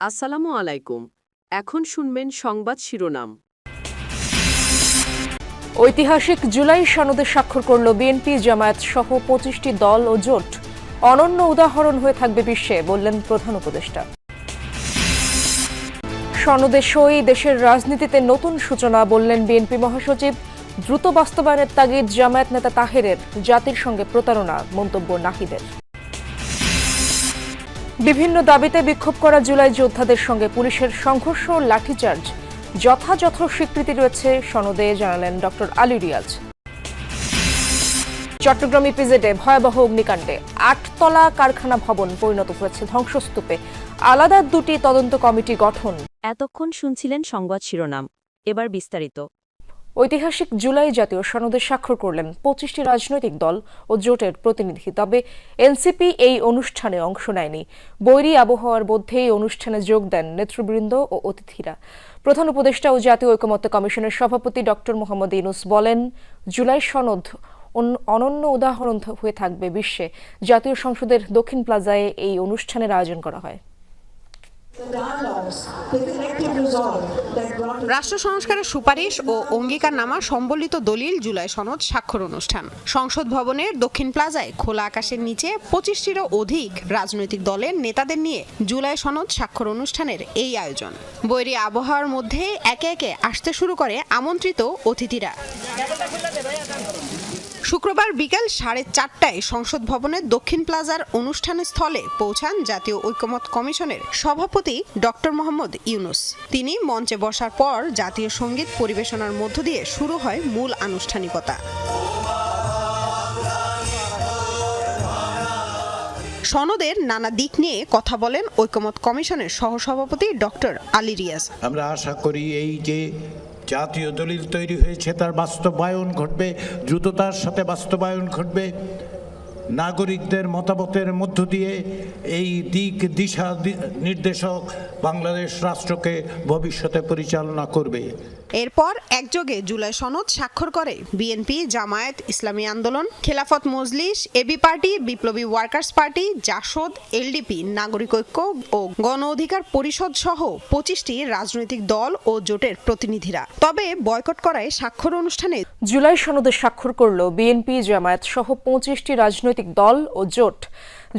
আসসালামু আলাইকুম। এখন শুনবেন সংবাদ শিরোনাম। ঐতিহাসিক জুলাই সনদে স্বাক্ষর করল বিএনপি, জামায়াত সহ ২৫টি দল ও জোট। অনন্য উদাহরণ হয়ে থাকবে বিশ্বে, বললেন প্রধান উপদেষ্টা। সনদে সই দেশের রাজনীতিতে নতুন সূচনা, বললেন বিএনপি মহাসচিব। দ্রুত বাস্তবায়নের তাগিদ জামায়াত নেতা তাহেরের। জাতির সঙ্গে প্রতারণা, মন্তব্য নাহিদের। বিভিন্ন দাবিতে বিক্ষোভ করা জুলাই যোদ্ধাদের সঙ্গে পুলিশের সংঘর্ষ ও লাঠিচার্জ। যথাযথ স্বীকৃতি রয়েছে সনদে, জানালেন ডক্টর আলী রিয়াজ। চট্টগ্রাম ইপিজেডে ভয়াবহ অগ্নিকাণ্ডে ৮তলা কারখানা ভবন পরিণত হয়েছে ধ্বংসস্তূপে। আলাদা দুটি তদন্ত কমিটি গঠন। এতক্ষণ শুনছিলেন সংবাদ শিরোনাম, এবার বিস্তারিত। ঐতিহাসিক জুলাই জাতীয় সনদে স্বাক্ষর করলেন ২৫টি রাজনৈতিক দল ও জোটের প্রতিনিধি। তবে এনসিপি এই অনুষ্ঠানে অংশ নেয়নি। বৈরী আবহাওয়ার মধ্যেই অনুষ্ঠানে যোগ দেন নেতৃবৃন্দ ও অতিথিরা। প্রধান উপদেষ্টা ও জাতীয় ঐকমত্য কমিশনের সভাপতি ডক্টর মোহাম্মদ ইউনূস বলেন, জুলাই সনদ অনন্য উদাহরণ হয়ে থাকবে বিশ্বে। জাতীয় সংসদের দক্ষিণ প্লাজায় এই অনুষ্ঠানের আয়োজন করা হয়। রাষ্ট্র সংস্কারের সুপারিশ ও অঙ্গীকারনামা সম্বলিত দলিল জুলাই সনদ স্বাক্ষর অনুষ্ঠান সংসদ ভবনের দক্ষিণ প্লাজায় খোলা আকাশের নিচে ২৫টিরও অধিক রাজনৈতিক দলের নেতাদের নিয়ে জুলাই সনদ স্বাক্ষর অনুষ্ঠানের এই আয়োজন। বৈরী আবহাওয়ার মধ্যে একে একে আসতে শুরু করে আমন্ত্রিত অতিথিরা। শুক্রবার বিকেল 4:30টায় সংসদ ভবনের দক্ষিণ প্লাজার অনুষ্ঠান স্থলে পৌঁছান জাতীয় ঐকমত্য কমিশনের সভাপতি ডক্টর মোহাম্মদ ইউনূস। তিনি মঞ্চে বসার পর জাতীয় সঙ্গীত পরিবেশনার মধ্য দিয়ে শুরু হয় মূল আনুষ্ঠানিকতা। সনদের নানা দিক নিয়ে কথা বলেন ঐকমত্য কমিশনের সহসভাপতি ডক্টর আলী রিয়াজ। আমরা আশা করি এই যে জাতীয় দলিল তৈরি হয়েছে তার বাস্তবায়ন ঘটবে, দ্রুততার সাথে বাস্তবায়ন ঘটবে। নাগরিকদের মতামতের মধ্য দিয়ে এই দিক দিশা নির্দেশক বাংলাদেশ রাষ্ট্রকে ভবিষ্যতে পরিচালনা করবে। এরপর একযোগে জুলাই সনদ স্বাক্ষর করে বিএনপি, জামায়াত ইসলামী আন্দোলন, খেলাফত মজলিস, এবি পার্টি, বিপ্লবী ওয়ার্কার্স পার্টি, জাসদ, এলডিপি, নাগরিক ঐক্য ও গণ অধিকার পরিষদ সহ ২৫টি রাজনৈতিক দল ও জোটের প্রতিনিধিরা। তবে বয়কট করায় স্বাক্ষর অনুষ্ঠানে জুলাই সনদে স্বাক্ষর করল বিএনপি, জামায়াত সহ ২৫টি রাজনৈতিক দল ও জোট,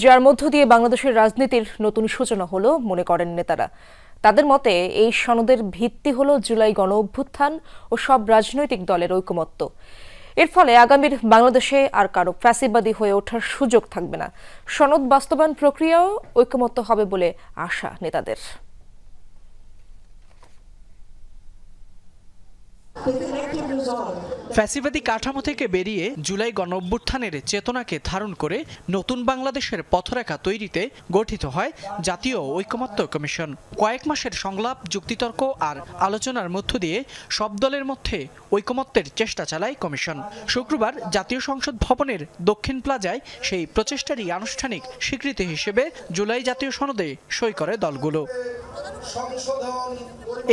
যার মধ্য দিয়ে বাংলাদেশের রাজনীতির নতুন সূচনা হলো, মনে করেন নেতারা। তাদের মতে এই সনদের ভিত্তি হলো জুলাই গণ অভ্যুত্থান ও সব রাজনৈতিক দলের ঐকমত্য। এর ফলে আগামীর বাংলাদেশে আর কারো ফ্যাসিবাদী হয়ে ওঠার সুযোগ থাকবে না। সনদ বাস্তবায়ন প্রক্রিয়াও ঐকমত্য হবে বলে আশা নেতাদের। ফ্যাসিবাদী কাঠামো থেকে বেরিয়ে জুলাই গণঅভ্যুত্থানের চেতনাকে ধারণ করে নতুন বাংলাদেশের পথরেখা তৈরিতে গঠিত হয় জাতীয় ঐকমত্য কমিশন। কয়েক মাসের সংলাপ, যুক্তিতর্ক আর আলোচনার মধ্য দিয়ে সব দলের মধ্যে ঐকমত্যের চেষ্টা চালায় কমিশন। শুক্রবার জাতীয় সংসদ ভবনের দক্ষিণ প্লাজায় সেই প্রচেষ্টারই আনুষ্ঠানিক স্বীকৃতি হিসেবে জুলাই জাতীয় সনদে সই করে দলগুলো।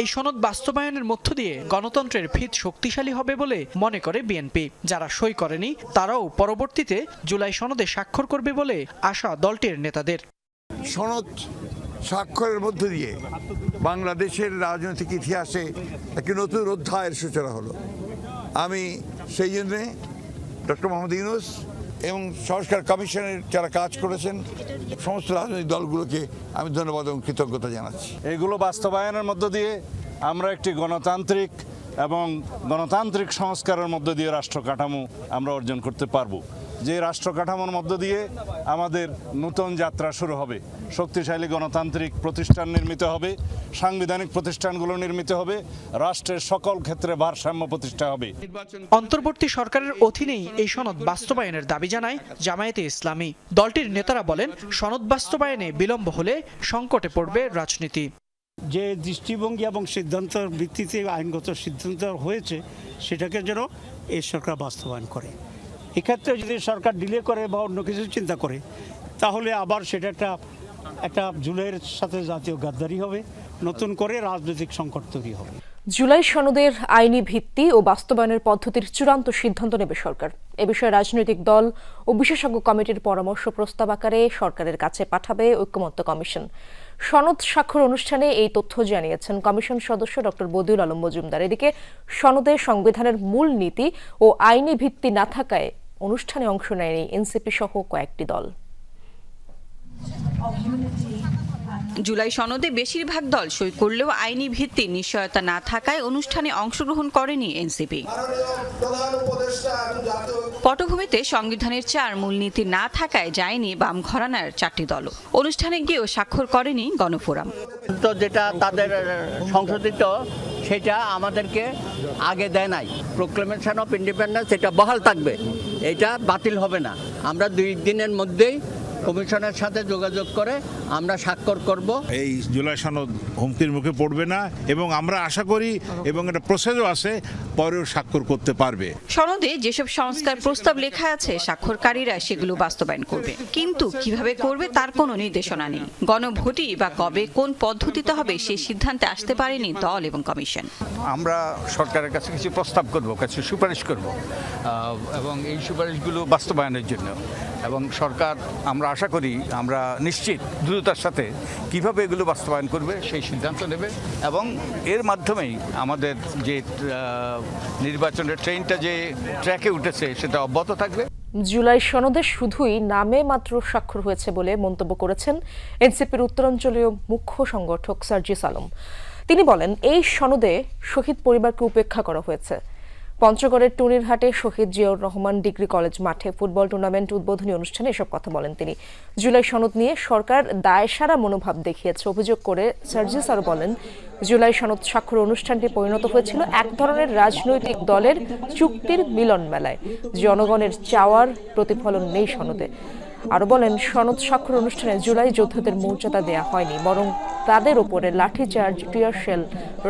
এই সনদ বাস্তবায়নের মধ্য দিয়ে গণতন্ত্রের ভিত শক্তিশালী হবে বলে মনে করে বিএনপি। যারা সই করেনি তারাও পরবর্তীতে জুলাই সনদে স্বাক্ষর করবে বলে আশা দলটির নেতাদের। সনদ স্বাক্ষরের মধ্য দিয়ে বাংলাদেশের রাজনৈতিক ইতিহাসে একটি নতুন অধ্যায়ের সূচনা হলো। আমি সেই জন্যে ডক্টর মোহাম্মদ ইউনূস এবং সংস্কার কমিশনের যারা কাজ করেছেন সমস্ত রাজনৈতিক দলগুলোকে আমি ধন্যবাদ এবং কৃতজ্ঞতা জানাচ্ছি। এগুলো বাস্তবায়নের মধ্য দিয়ে আমরা একটি গণতান্ত্রিক এবং গণতান্ত্রিক সংস্কারের মধ্য দিয়ে রাষ্ট্র কাঠামো আমরা অর্জন করতে পারব। যে রাষ্ট্র কাঠামোর মধ্য দিয়ে আমাদের নতুন যাত্রা শুরু হবে। শক্তিশালী গণতান্ত্রিক প্রতিষ্ঠান নির্মিত হবে, সাংবিধানিক প্রতিষ্ঠানগুলো নির্মিত হবে, রাষ্ট্রের সকল ক্ষেত্রে ভারসাম্য প্রতিষ্ঠা হবে। অন্তর্বর্তী সরকারের অধীনেই এই সনদ বাস্তবায়নের দাবি জানায় জামায়াতে ইসলামী। দলটির নেতারা বলেন, সনদ বাস্তবায়নে বিলম্ব হলে সংকটে পড়বে রাজনীতি। যে দৃষ্টিভঙ্গি এবং সিদ্ধান্তের ভিত্তিতে আইনগত সিদ্ধান্ত হয়েছে সেটাকে যেন এই সরকার বাস্তবায়ন করে। এক্ষেত্রে যদি সরকার ডিলে করে বা অন্য কিছু চিন্তা করে তাহলে আবার সেটা একটা জুলাইয়ের সাথে জাতীয় গাদ্দারি হবে, নতুন করে রাজনৈতিক সংকট তৈরি হবে। জুলাই সনদের আইনি ভিত্তি ও বাস্তবায়নের পদ্ধতির চূড়ান্ত সিদ্ধান্ত নেবে সরকার। এ বিষয়ে রাজনৈতিক দল ও বিশেষজ্ঞ কমিটির পরামর্শ প্রস্তাব আকারে সরকারের কাছে পাঠাবে ঐকমত্য কমিশন। সনদ স্বাক্ষর অনুষ্ঠানে এই তথ্য জানিয়েছেন কমিশন সদস্য ডক্টর বদিউল আলম মজুমদার। এদিকে সনদে সংবিধানের মূল নীতি ও আইনি ভিত্তি না থাকায় অনুষ্ঠানে অংশ নেয়নি এনসিপি সহ কয়েকটি দল। জুলাই সনদে বেশিরভাগ দল সই করলেও আইনি ভিত্তির নিশ্চয়তা না থাকায় অনুষ্ঠানে অংশগ্রহণ করেনি এনসিপি। পটভূমিতে সংবিধানের 4 মূলনীতি না থাকায় যায়নি বাম ঘরানার 4টি দল। অনুষ্ঠানে গিয়েও স্বাক্ষর করেনি গণফোরাম। তো যেটা তাদের সংশোধিত সেটা আমাদেরকে আগে দেয় নাই। প্রোক্লেমেশন অফ ইন্ডিপেন্ডেন্স এটা বহাল থাকবে, এটা বাতিল হবে না। আমরা 2 দিনের মধ্যেই কমিশনের সাথে যোগাযোগ করে আমরা স্বাক্ষর করব। এই জুলাই সনদ হুমকির মুখে পড়বে না এবং আমরা আশা করি এবং এটা প্রসেসও আছে, পরেও স্বাক্ষর করতে পারবে। সনদে যেসব সংস্কার প্রস্তাব লেখা আছে স্বাক্ষরকারীরা সেগুলো বাস্তবায়ন করবে, কিন্তু কিভাবে করবে তার কোনো নির্দেশনা নেই। গণভোটই বা কবে কোন পদ্ধতিতে হবে সেই সিদ্ধান্তে আসতে পারেনি দল এবং কমিশন। আমরা সরকারের কাছে কিছু প্রস্তাব করব, কিছু সুপারিশ করব এবং এই সুপারিশগুলো বাস্তবায়নের জন্য, এবং সরকার আমরা আশা করি আমরা নিশ্চিত দ্রুততার সাথে কিভাবে এগুলো বাস্তবায়ন করবে সেই সিদ্ধান্ত নেবে, এবং এর মাধ্যমেই আমাদের যে নির্বাচনের ট্রেনটা যে ট্র্যাকে উঠেছে সেটা অব্যাহত থাকবে। জুলাই সনদে শুধুই নামে মাত্র স্বাক্ষর হয়েছে বলে মন্তব্য করেছেন এনসিপির উত্তরাঞ্চলীয় মুখ্য সংগঠক সার্জিস আলম। তিনি বলেন, এই সনদে শহীদ পরিবারকে উপেক্ষা করা হয়েছে। পঞ্চগড়ের টুনিরহাটে শহীদ জিয়াউর রহমান ডিগ্রি কলেজ মাঠে ফুটবল টুর্নামেন্ট উদ্বোধনী অনুষ্ঠানে এসব কথা বলেন তিনি। জুলাই সনদ নিয়ে সরকার দায়সারা মনোভাব দেখিয়েছে অভিযোগ করে সার্জিস আরও বলেন, জুলাই সনদ স্বাক্ষর অনুষ্ঠানটি পরিণত হয়েছিল এক ধরনের রাজনৈতিক দলের চুক্তির মিলন মেলায়। জনগণের চাওয়ার প্রতিফলন নেই সনদে। আরও বলেন, সনদ স্বাক্ষর অনুষ্ঠানে জুলাই যোদ্ধাদের মর্যাদা দেয়া হয়নি, বরং তাদের ওপরে লাঠিচার্জ, টিয়ার শেল,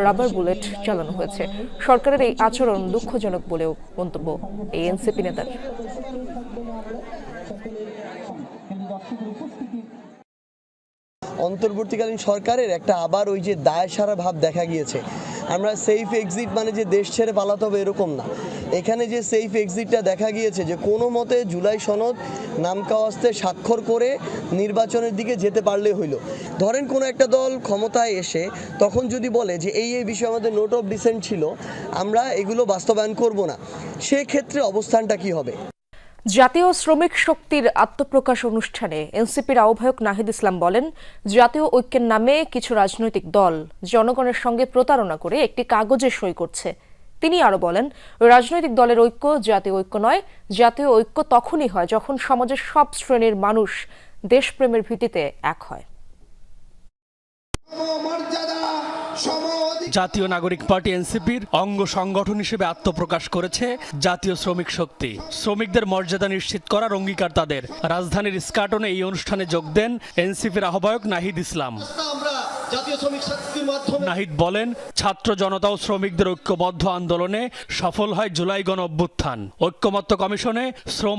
রাবার বুলেট চালানো হয়েছে। সরকারের এই আচরণ দুঃখজনক বলেও মন্তব্য এই এনসিপি নেতার। অন্তর্বর্তীকালীন সরকারের একটা আবার ওই যে দায়সারা ভাব দেখা গিয়েছে। আমরা সেফ এক্সিট মানে যে দেশ ছেড়ে পালাতে হবে এরকম না। এখানে যে সেফ এক্সিটটা দেখা গিয়েছে যে কোনো মতে জুলাই সনদ নামকাওয়াস্তে স্বাক্ষর করে নির্বাচনের দিকে যেতে পারলে হইল। ধরেন কোনো একটা দল ক্ষমতায় এসে তখন যদি বলে যে এই বিষয়ে আমাদের নোট অফ ডিসেন্ট ছিল, আমরা এগুলো বাস্তবায়ন করব না, সেক্ষেত্রে অবস্থানটা কি হবে? জাতীয় শ্রমিক শক্তির আত্মপ্রকাশ অনুষ্ঠানে এনসিপির আহ্বায়ক নাহিদ ইসলাম বলেন, জাতীয় ঐক্যের নামে কিছু রাজনৈতিক দল জনগণের সঙ্গে প্রতারণা করে একটি কাগজে সই করছে। তিনি আরও বলেন, রাজনৈতিক দলের ঐক্য জাতীয় ঐক্য নয়, জাতীয় ঐক্য তখনই হয় যখন সমাজের সব শ্রেণীর মানুষ দেশপ্রেমের ভিত্তিতে এক হয়। জাতীয় নাগরিক পার্টি এনসিপির অঙ্গ সংগঠন হিসেবে আত্মপ্রকাশ করেছে জাতীয় শ্রমিক শক্তি। শ্রমিকদের মর্যাদা নিশ্চিত করার অঙ্গীকার তাদের। রাজধানীর স্কাটনে এই অনুষ্ঠানে যোগ দেন এনসিপির আহ্বায়ক নাহিদ ইসলাম। নাহিদ বলেন, ছাত্র জনতা ও শ্রমিকদের ঐক্যবদ্ধ আন্দোলনে সফল হয় জুলাই গণ অভ্যুত্থান। ঐক্যমত্য কমিশনে শ্রম